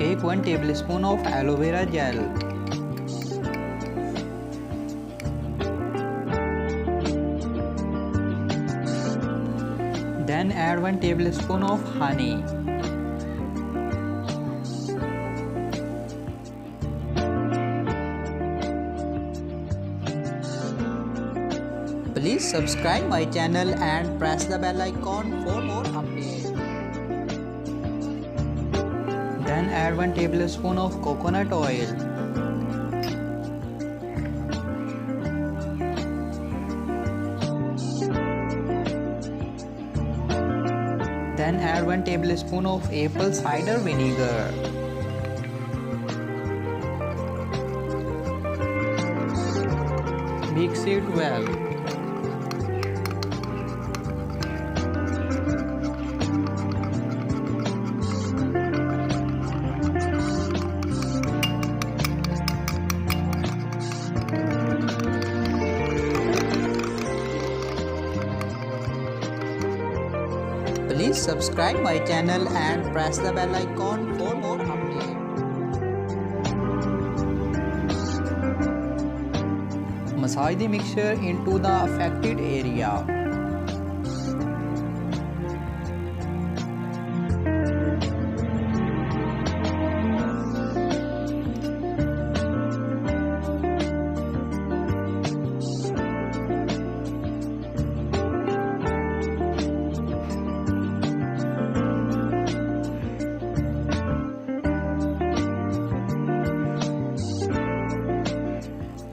Take 1 tablespoon of aloe vera gel. Then add 1 tablespoon of honey. Please subscribe my channel and press the bell icon for more updates. Then add 1 tablespoon of coconut oil. Then add 1 tablespoon of apple cider vinegar. Mix it well. Please subscribe my channel and press the bell icon for more updates. Massage the mixture into the affected area.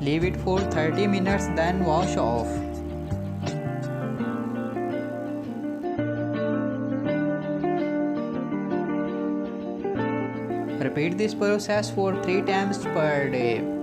Leave it for 30 minutes, then wash off. Repeat this process for 3 times per day.